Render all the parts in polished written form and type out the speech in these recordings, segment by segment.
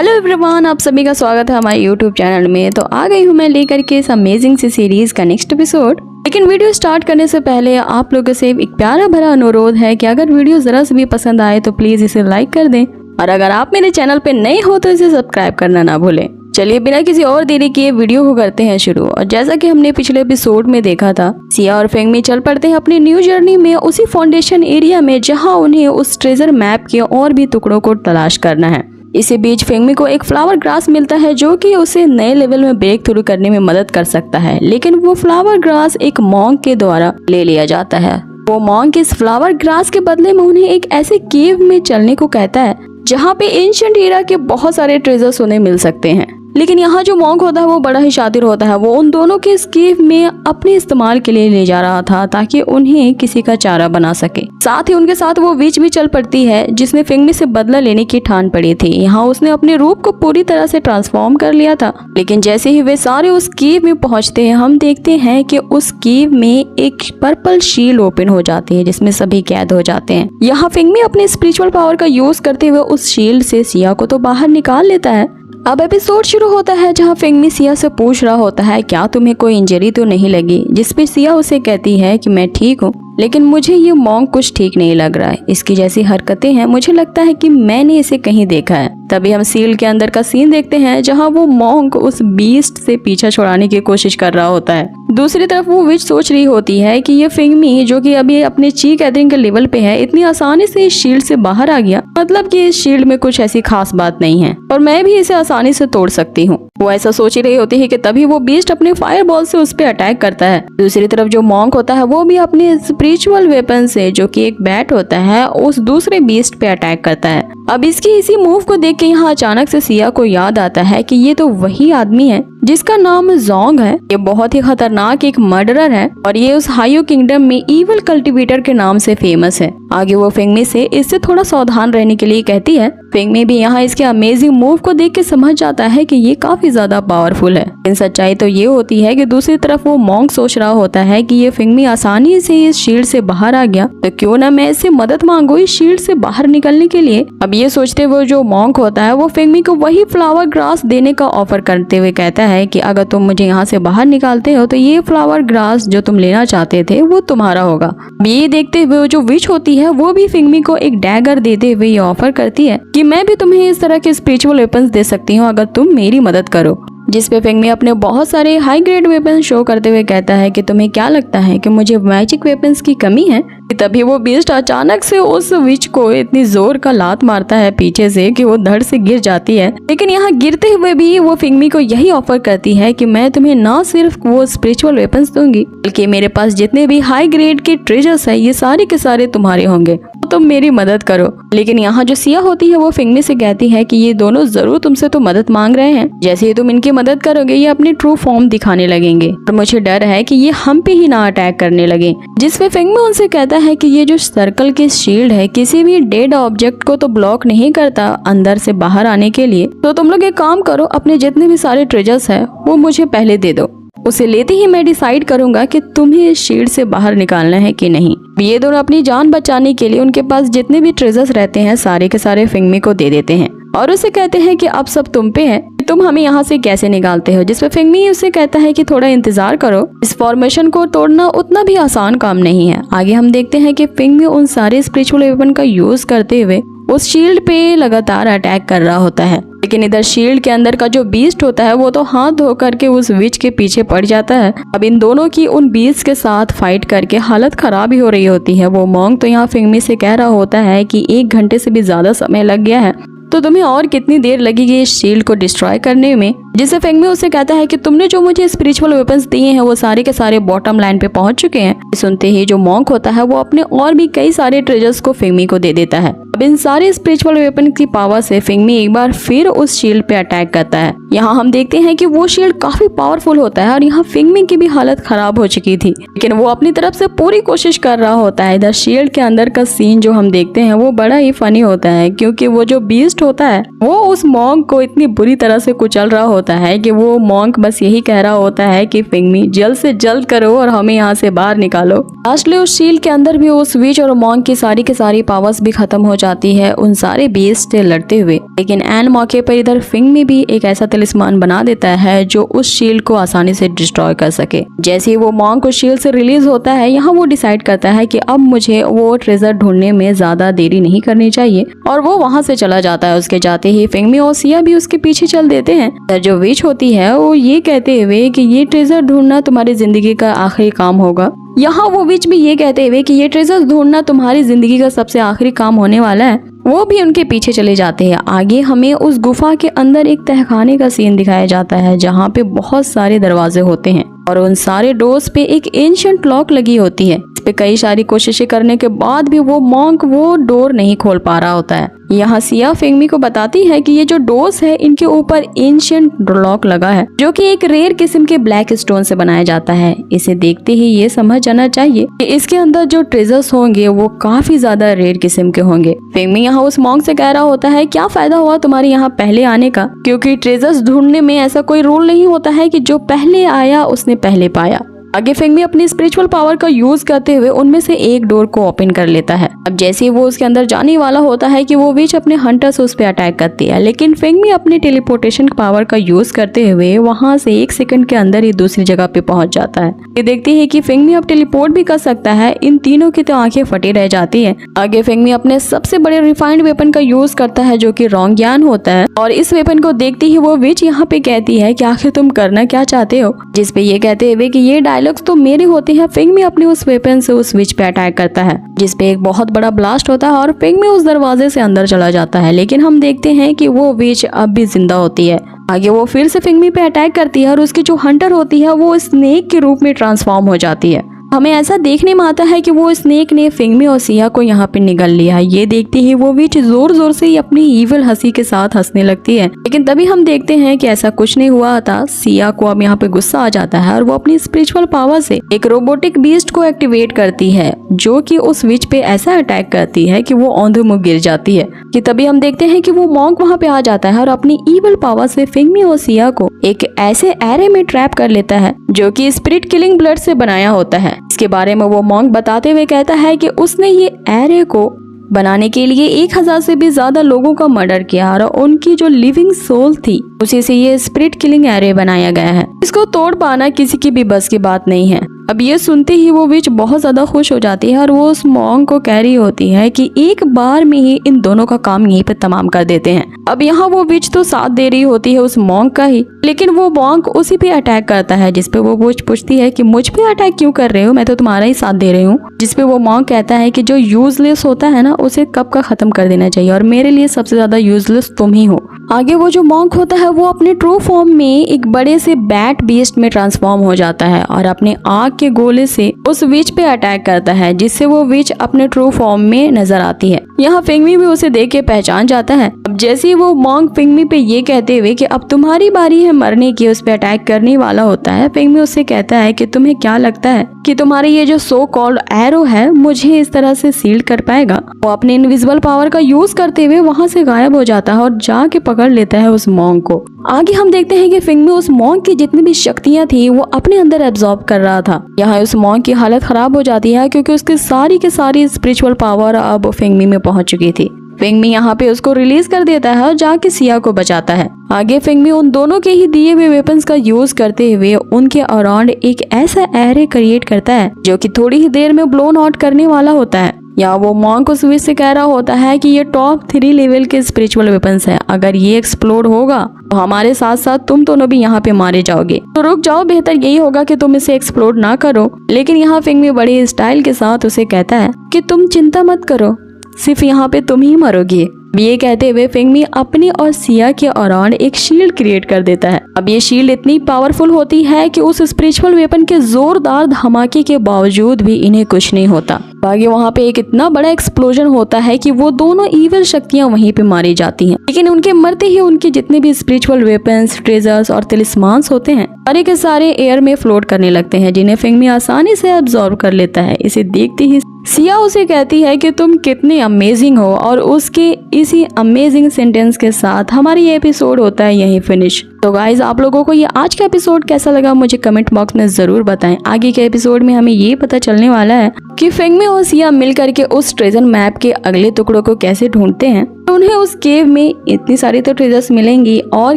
Hello everyone, आप सभी का स्वागत है हमारे यूट्यूब चैनल में। तो आ गई हूँ मैं लेकर के इस अमेजिंग सी सीरीज का नेक्स्ट एपिसोड। लेकिन वीडियो स्टार्ट करने से पहले आप लोगों से एक प्यारा भरा अनुरोध है कि अगर वीडियो जरा से भी पसंद आए तो प्लीज इसे लाइक कर दें, और अगर आप मेरे चैनल पे नए हो तो इसे सब्सक्राइब करना ना भूलें। चलिए बिना किसी और देरी किए वीडियो को करते हैं शुरू। और जैसा कि हमने पिछले एपिसोड में देखा था, सिया और फेंगमी चल पड़ते हैं अपनी न्यू जर्नी में उसी फाउंडेशन एरिया में जहां उन्हें उस ट्रेजर मैप के और भी टुकड़ों को तलाश करना है। इसी बीच फेंगमी को एक फ्लावर ग्रास मिलता है जो कि उसे नए लेवल में ब्रेक थ्रू करने में मदद कर सकता है, लेकिन वो फ्लावर ग्रास एक मॉन्क के द्वारा ले लिया जाता है। वो मॉन्क इस फ्लावर ग्रास के बदले में उन्हें एक ऐसे केव में चलने को कहता है जहाँ पे एंशिएंट एरा के बहुत सारे ट्रेजर्स उन्हें मिल सकते हैं। लेकिन यहाँ जो मॉन्क होता है वो बड़ा ही शातिर होता है। वो उन दोनों के इस केव में अपने इस्तेमाल के लिए ले जा रहा था ताकि उन्हें किसी का चारा बना सके। साथ ही उनके साथ वो विच भी चल पड़ती है जिसने फेंगमी से बदला लेने की ठान पड़ी थी। यहाँ उसने अपने रूप को पूरी तरह से ट्रांसफॉर्म कर लिया था। लेकिन जैसे ही वे सारे उस केव में पहुंचते हैं, हम देखते हैं कि उस केव में एक पर्पल शील्ड ओपन हो जाती है जिसमें सभी कैद हो जाते हैं। यहाँ फेंगमी अपने स्पिरिचुअल पावर का यूज करते हुए उस शील्ड से सिया को तो बाहर निकाल लेता है। अब एपिसोड शुरू होता है जहां फेंगमी सिया से पूछ रहा होता है क्या तुम्हें कोई इंजरी तो नहीं लगी, जिस पे सिया उसे कहती है कि मैं ठीक हूँ, लेकिन मुझे ये मॉन्क कुछ ठीक नहीं लग रहा है। इसकी जैसी हरकतें हैं, मुझे लगता है कि मैंने इसे कहीं देखा है। तभी हम सील के अंदर का सीन देखते हैं जहां वो मॉन्क उस बीस्ट से पीछा छुड़ाने की कोशिश कर रहा होता है। दूसरी तरफ वो विच सोच रही होती है कि ये फेंगमी जो कि अभी अपने ची गैदरिंग के लेवल पे है, इतनी आसानी से इस शील्ड से बाहर आ गया, मतलब कि इस शील्ड में कुछ ऐसी खास बात नहीं है और मैं भी इसे आसानी से तोड़ सकती हूँ। वो ऐसा सोच ही रही होती है कि तभी वो बीस्ट अपने फायर बॉल से उस पर अटैक करता है। दूसरी तरफ जो मॉन्क होता है वो भी अपने स्पिरिचुअल वेपन से, जो कि एक बैट होता है, उस दूसरे बीस्ट पे अटैक करता है। अब इसकी इसी मूव को देख के यहाँ अचानक से सिया को याद आता है कि ये तो वही आदमी है जिसका नाम जोंग है। ये बहुत ही खतरनाक एक मर्डरर है और ये उस हायो किंगडम में इविल कल्टिवेटर के नाम से फेमस है। आगे वो फेंगमी से इससे थोड़ा सावधान रहने के लिए कहती है। फेंगमी भी यहाँ इसके अमेजिंग मूव को देख के समझ जाता है कि ये काफी ज्यादा पावरफुल है। लेकिन सच्चाई तो ये होती है कि दूसरी तरफ वो मॉन्क सोच रहा होता है कि ये फेंगमी आसानी से इस शील्ड से बाहर आ गया, तो क्यों ना मैं इससे मदद मांगू इस शील्ड से बाहर निकलने के लिए। अब ये सोचते हुए जो मॉन्क होता है वो फेंगमी को वही फ्लावर ग्रास देने का ऑफर करते हुए कहता है कि अगर तुम मुझे यहाँ से बाहर निकालते हो तो ये फ्लावर ग्रास जो तुम लेना चाहते थे वो तुम्हारा होगा। ये देखते हुए जो विच होती है वो भी फेंगमी को एक डैगर देते हुए ये ऑफर करती है कि मैं भी तुम्हें इस तरह के स्पिरिचुअल वेपन्स दे सकती हूँ अगर तुम मेरी मदद करो। जिस पे फेंगमी अपने बहुत सारे हाई ग्रेड वेपन शो करते हुए कहता है कि तुम्हें क्या लगता है कि मुझे मैजिक वेपन्स की कमी है। तभी वो बीस्ट अचानक से उस विच को इतनी जोर का लात मारता है पीछे से कि वो धड़ से गिर जाती है। लेकिन यहाँ गिरते हुए भी वो फेंगमी को यही ऑफर करती है कि मैं तुम्हें न सिर्फ वो स्पिरिचुअल वेपन्स दूंगी, बल्कि मेरे पास जितने भी हाई ग्रेड के ट्रेजर्स है ये सारे के सारे तुम्हारे होंगे, तो तुम मेरी मदद करो। लेकिन यहाँ जो सिया होती है वो फेंगमी से कहती है कि ये दोनों जरूर तुमसे तो मदद मांग रहे हैं, जैसे ही तुम इनकी मदद करोगे ये अपनी ट्रू फॉर्म दिखाने लगेंगे और मुझे डर है कि ये हम पे ही ना अटैक करने लगे। जिसपे फेंगमी उनसे कहता है कि ये जो सर्कल की शील्ड है किसी भी डेड ऑब्जेक्ट को तो ब्लॉक नहीं करता अंदर से बाहर आने के लिए, तो तुम लोग एक काम करो, अपने जितने भी सारे ट्रेजर्स है वो मुझे पहले दे दो, उसे लेते ही मैं डिसाइड करूंगा कि तुम्हें इस शील्ड से बाहर निकालना है कि नहीं। ये दोनों अपनी जान बचाने के लिए उनके पास जितने भी ट्रेजर्स रहते हैं सारे के सारे फेंगमी को दे देते हैं और उसे कहते हैं कि अब सब तुम पे है, तुम हमें यहाँ से कैसे निकालते हो। जिसपे फेंगमी उसे कहता है कि थोड़ा इंतजार करो, इस फॉर्मेशन को तोड़ना उतना भी आसान काम नहीं है। आगे हम देखते हैं कि फेंगमी उन सारे स्पिरिचुअल वेपन का यूज करते हुए उस शील्ड पे लगातार अटैक कर रहा होता है। लेकिन इधर शील्ड के अंदर का जो बीस्ट होता है वो तो हाथ धो करके उस विच के पीछे पड़ जाता है। अब इन दोनों की उन बीस्ट के साथ फाइट करके हालत खराब ही हो रही होती है। वो मॉन्क तो यहाँ फेंगमी से कह रहा होता है कि 1 घंटे से भी ज्यादा समय लग गया है, तो तुम्हें और कितनी देर लगेगी इस शील्ड को डिस्ट्रॉय करने में। जिससे फेंगमी उसे कहता है कि तुमने जो मुझे स्पिरिचुअल वेपन्स दिए हैं वो सारे के सारे बॉटम लाइन पे पहुंच चुके हैं। सुनते ही जो मॉन्क होता है वो अपने और भी कई सारे ट्रेजर्स को फेंगमी को दे देता है। अब इन सारे स्पिरिचुअल वेपन की पावर से फेंगमी एक बार फिर उस शील्ड पे अटैक करता है। यहाँ हम देखते हैं कि वो शील्ड काफी पावरफुल होता है और यहाँ फेंगमी की भी हालत खराब हो चुकी थी, लेकिन वो अपनी तरफ से पूरी कोशिश कर रहा होता है। इधर शील्ड के अंदर का सीन जो हम देखते हैं वो बड़ा ही फनी होता है, क्योंकि वो जो बीस्ट होता है वो उस मॉन्क को इतनी बुरी तरह से कुचल रहा होता है कि वो मॉन्क बस यही कह रहा होता है कि फिंगमी जल्द से जल्द करो और हमें यहाँ से बाहर निकालो। लास्टली उस शील्ड के अंदर भी उस विच और मॉन्क की सारी पावर्स भी खत्म हो जाती है उन सारे बीस्ट से लड़ते हुए। लेकिन एन मौके पर इधर फिंगमी भी एक ऐसा तलिस्मान बना देता है जो उस शील्ड को आसानी से डिस्ट्रॉय कर सके। जैसे ही वो मॉन्क उस शील्ड से रिलीज होता है, यहाँ वो डिसाइड करता है कि अब मुझे वो ट्रेजर ढूंढने में ज्यादा देरी नहीं करनी चाहिए और वो वहाँ से चला जाता है। उसके जाते ही फिंगमी और सिया भी उसके पीछे चल देते हैं। जो विच होती है वो ये कहते हुए कि ये ट्रेजर ढूंढना तुम्हारी जिंदगी का आखिरी काम होगा। यहाँ वो विच भी ये कहते हुए कि ये ट्रेजर ढूंढना तुम्हारी जिंदगी का सबसे आखिरी काम होने वाला है, वो भी उनके पीछे चले जाते हैं। आगे हमें उस गुफा के अंदर एक तहखाने का सीन दिखाया जाता है जहाँ पे बहुत सारे दरवाजे होते हैं और उन सारे डोर्स पे एक एंशिएंट लॉक लगी होती है। इस पे कई सारी कोशिशें करने के बाद भी वो मॉन्क वो डोर नहीं खोल पा रहा होता है। यहाँ सिया फिंगमी को बताती है कि ये जो डोर्स है इनके ऊपर एंशिएंट लॉक लगा है जो कि एक रेयर किस्म के ब्लैक स्टोन से बनाया जाता है। इसे देखते ही ये समझ जाना चाहिए कि इसके अंदर जो ट्रेजर्स होंगे वो काफी ज्यादा रेयर किस्म के होंगे। फिंगमी यहाँ उस मॉन्क से कह रहा होता है क्या फायदा हुआ तुम्हारे यहाँ पहले आने का, क्योंकि ट्रेजर्स ढूंढने में ऐसा कोई रूल नहीं होता है कि जो पहले आया उसने पहले पाया। आगे फिंगमी अपनी स्पिरिचुअल पावर का यूज करते हुए उनमें से एक डोर को ओपन कर लेता है। अब जैसे ही वो उसके अंदर जाने वाला होता है कि वो विच अपने हंटर से उस पर अटैक करती है, लेकिन फिंगमी अपनी टेलीपोर्टेशन पावर का यूज करते हुए वहां से 1 सेकंड के अंदर ही दूसरी जगह पे पहुंच जाता है। ये देखती है कि फिंगमी अब टेलीपोर्ट भी कर सकता है। इन तीनों की तो आंखें फटी रह जाती है। आगे फिंगमी अपने सबसे बड़े रिफाइंड वेपन का यूज करता है जो कि रॉन्ग ज्ञान होता है और इस वेपन को देखते ही वो विच यहाँ पे कहती है कि आखिर तुम करना क्या चाहते हो, जिसपे ये कहते हुए कि ये डायलॉग्स तो मेरे होते हैं। फिंगमी अपने उस वेपन से उस विच पे अटैक करता है जिसपे एक बहुत बड़ा ब्लास्ट होता है और फिंगमी उस दरवाजे से अंदर चला जाता है, लेकिन हम देखते हैं कि वो विच अब भी जिंदा होती है। आगे वो फिर से फिंगमी पे अटैक करती है और उसकी जो हंटर होती है वो स्नेक के रूप में ट्रांसफॉर्म हो जाती है। हमें ऐसा देखने में आता है कि वो स्नेक ने फिंगमी और सिया को यहाँ पे निगल लिया है। ये देखते ही वो विच जोर जोर से अपनी ईविल हंसी के साथ हंसने लगती है, लेकिन तभी हम देखते हैं कि ऐसा कुछ नहीं हुआ था। सिया को अब यहाँ पे गुस्सा आ जाता है और वो अपनी स्पिरिचुअल पावर से एक रोबोटिक बीस्ट को एक्टिवेट करती है जो कि उस विच पे ऐसा अटैक करती है कि वो औंधे मुंह गिर जाती है। कि तभी हम देखते हैं कि वो मॉन्क वहाँ पे आ जाता है और अपनी ईविल पावर से फिंगमी और सिया को एक ऐसे एरे में ट्रैप कर लेता है जो कि स्पिरिट किलिंग ब्लड से बनाया होता है। इसके बारे में वो मॉन्क बताते हुए कहता है कि उसने ये एरे को बनाने के लिए 1000 से भी ज्यादा लोगों का मर्डर किया और उनकी जो लिविंग सोल थी उसी से ये स्पिरिट किलिंग एरे बनाया गया है। इसको तोड़ पाना किसी की भी बस की बात नहीं है। अब ये सुनते ही वो विच बहुत ज्यादा खुश हो जाती है और वो उस मॉन्क को कह रही होती है कि एक बार में ही इन दोनों का काम यहीं पे तमाम कर देते हैं। अब यहाँ वो विच तो साथ दे रही होती है उस मॉन्क का ही, लेकिन वो मॉन्क उसी पे अटैक करता है जिसपे वो विच पूछती है कि मुझ पे अटैक क्यों कर रहे हो, मैं तो तुम्हारा ही साथ दे रही हूँ। जिसपे वो मॉन्क कहता है कि जो यूजलेस होता है ना उसे कब का खत्म कर देना चाहिए और मेरे लिए सबसे ज्यादा यूजलेस तुम ही हो। आगे वो जो मॉन्क होता है वो अपने ट्रू फॉर्म में एक बड़े से बैट बीस्ट में ट्रांसफॉर्म हो जाता है और अपने आग के गोले से उस विच पे अटैक करता है जिससे वो विच अपने ट्रू फॉर्म में नजर आती है। यहाँ फिंगमी भी उसे देख के पहचान जाता है। अब जैसे ही वो मॉन्क फिंगमी पे ये कहते हुए कि अब तुम्हारी बारी है मरने की उस पे अटैक करने वाला होता है, फिंगमी उससे कहता है कि तुम्हें क्या लगता है कि तुम्हारी ये जो सो कॉल्ड एरो है मुझे इस तरह से सील्ड कर पाएगा। वो अपने इनविजिबल पावर का यूज करते हुए वहाँ से गायब हो जाता है और जाके पकड़ लेता है उस मॉन्क को। आगे हम देखते हैं कि फिंगमी उस मॉन्क की जितनी भी शक्तियां थी वो अपने अंदर एब्जॉर्ब कर रहा था। यहाँ उस मॉन्क की हालत खराब हो जाती है क्योंकि उसकी सारी की सारी स्पिरिचुअल पावर अब फिंगमी में पहुंच चुकी थी। फिंगमी यहाँ पे उसको रिलीज कर देता है और जाके सिया को बचाता है। आगे फिंगमी उन दोनों के ही दिए हुए वेपन्स का यूज करते हुए उनके अराउंड एक ऐसा एरे क्रिएट करता है जो कि थोड़ी ही देर में ब्लोन आउट करने वाला होता है। या वो मॉन्क उस विच से कह रहा होता है कि ये टॉप 3 लेवल के स्पिरिचुअल वेपन्स है, अगर ये एक्सप्लोड होगा तो हमारे साथ साथ तुम दोनों भी यहाँ पे मारे जाओगे, तो रुक जाओ, बेहतर यही होगा कि तुम इसे एक्सप्लोड ना करो। लेकिन यहाँ फिंगमी बड़े स्टाइल के साथ उसे कहता है कि तुम चिंता मत करो, सिर्फ यहाँ पे तुम ही मरोगे। ये कहते हुए फिंगमी अपनी और सिया के अराउंड एक शील्ड क्रिएट कर देता है। अब ये शील्ड इतनी पावरफुल होती है कि उस स्पिरिचुअल वेपन के जोरदार धमाके के बावजूद भी इन्हें कुछ नहीं होता। आगे वहाँ पे एक इतना बड़ा एक्सप्लोजन होता है कि वो दोनों इविल शक्तियां वहीं पे मारी जाती हैं, लेकिन उनके मरते ही उनके जितने भी स्पिरिचुअल वेपन्स, ट्रेजर्स और तिलिस्मांस होते हैं सारे के सारे एयर में फ्लोट करने लगते हैं, जिन्हें फिंगमी आसानी से एब्जॉर्ब कर लेता है। इसे देखते ही सिया उसे कहती है कि तुम कितने अमेजिंग हो और उसके इसी अमेजिंग सेंटेंस के साथ हमारी ये एपिसोड होता है यहीं फिनिश। तो गाइज आप लोगों को ये आज का एपिसोड कैसा लगा मुझे कमेंट बॉक्स में जरूर बताएं। आगे के एपिसोड में हमें ये पता चलने वाला है कि फेंगमी और सिया मिल करके उस ट्रेजर मैप के अगले टुकड़ों को कैसे ढूंढते हैं, तो उन्हें उस केव में इतनी सारी तो ट्रेजर्स मिलेंगी और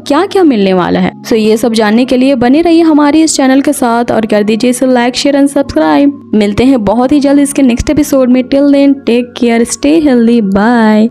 क्या क्या मिलने वाला है। सो ये सब जानने के लिए बने रहिए हमारे इस चैनल के साथ और कर दीजिए इसे लाइक शेयर एंड सब्सक्राइब। मिलते हैं बहुत ही जल्द इसके नेक्स्ट एपिसोड में। Till then take care, stay healthy, bye.